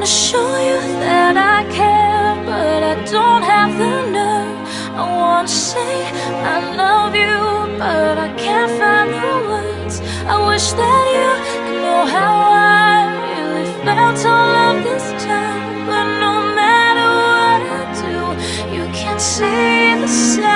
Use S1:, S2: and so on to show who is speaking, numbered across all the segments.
S1: wanna show you that I care, but I don't have the nerve. I wanna say I love you, but I can't find the words. I wish that you could know how I really felt all of this time. But no matter what I do, you can't see the sign.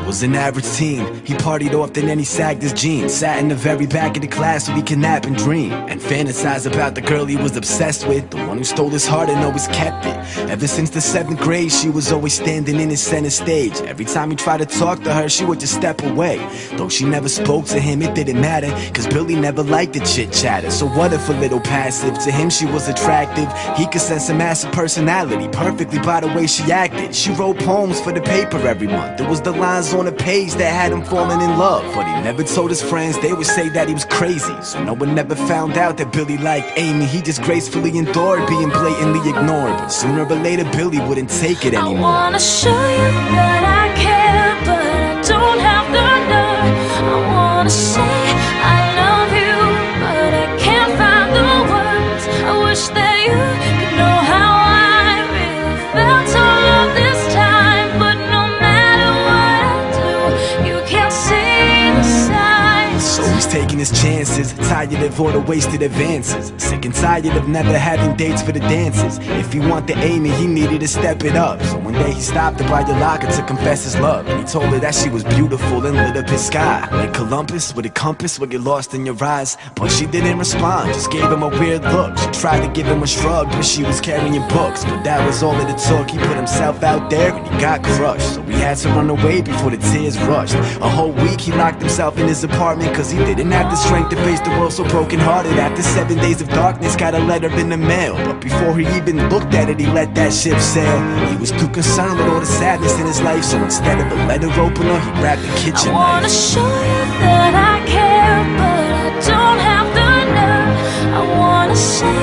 S2: Was an average teen. He partied often and he sagged his jeans. Sat in the very back of the class so he could nap and dream and fantasize about the girl he was obsessed with, the one who stole his heart and always kept it. Ever since the 7th grade, she was always standing in his center stage. Every time he tried to talk to her, she would just step away. Though she never spoke to him, it didn't matter, cause Billy never liked the chit-chatter. So what if a little passive? To him she was attractive. He could sense a massive personality perfectly by the way she acted. She wrote poems for the paper every month. It was the lines on the page that had him falling in love. But he never told his friends, they would say that he was crazy. So no one ever found out that Billy liked Amy. He just gracefully endured being blatantly ignored. But sooner or later Billy wouldn't take it anymore.
S1: I wanna show you that I care, but I don't have the nerve. I wanna say I love you, but I can't find the words. I wish that you could know how I really felt all of this time. But no matter what I do, you can't see the signs.
S2: So he's taking his chances, tired of all the wasted advances, sick and tired of never having dates for the dances. If he wanted Amy, he needed to step it up. So one day he stopped her by your locker to confess his love, and he told her that she was beautiful and lit up his sky like Columbus with a compass would get lost in your eyes. But she didn't respond, just gave him a weird look. She tried to give him a shrug, but she was carrying books. But that was all that it took. He put himself out there and he got crushed. So he had to run away before the tears rushed. A whole week he locked himself in his apartment, cause he didn't have the strength to face the world so broken hearted. After 7 days of darkness, got a letter in the mail. But before he even looked at it, he let that ship sail. He was too concerned with all the sadness in his life, so instead of a letter opener, he grabbed a kitchen knife.
S1: I wanna show you that I care, but I don't have the nerve. I wanna say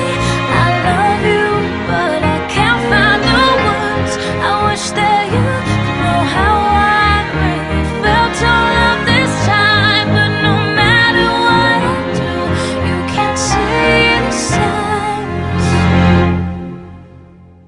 S1: I love you, but I can't find the words. I wish that you could know how I really felt all of this time. But no matter what I do, you can't see the signs.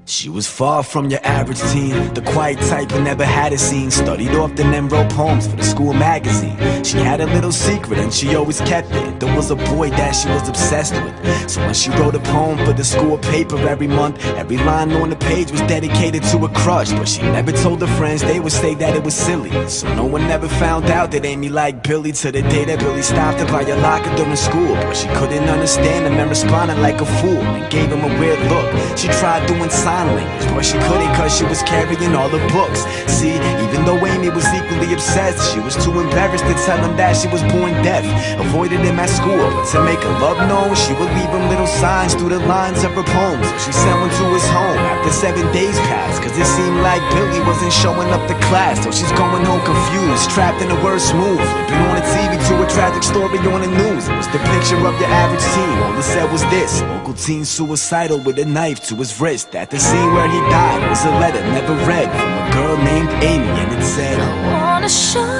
S2: She was far from your average teen, the quiet type who never had a scene. Studied often and wrote poems for the school magazine. She had a little secret and she always kept it. There was a boy that she was obsessed with. So when she wrote a poem for the school paper every month, every line on the page was dedicated to a crush. But she never told her friends, they would say that it was silly. So no one ever found out that Amy liked Billy, till the day that Billy stopped her by your locker during school. But she couldn't understand him and responded like a fool and gave him a weird look. She tried doing sign language, but she couldn't cause she was carrying all the books. See, even though Amy was equally obsessed, she was too embarrassed to tell him that she was born deaf. Avoided him at school, but to make her love known, she would leave him little signs through the lines of her poems. She sent one to his home after 7 days passed, cause it seemed like Billy wasn't showing up to class. So she's going home confused, trapped in the worst mood, flipping on the TV to a tragic story on the news. It was the picture of your average teen, all it said was this: local teen suicidal with a knife to his wrist. At the scene where he died was a letter never read from a girl named Amy, and it said,
S1: I wanna show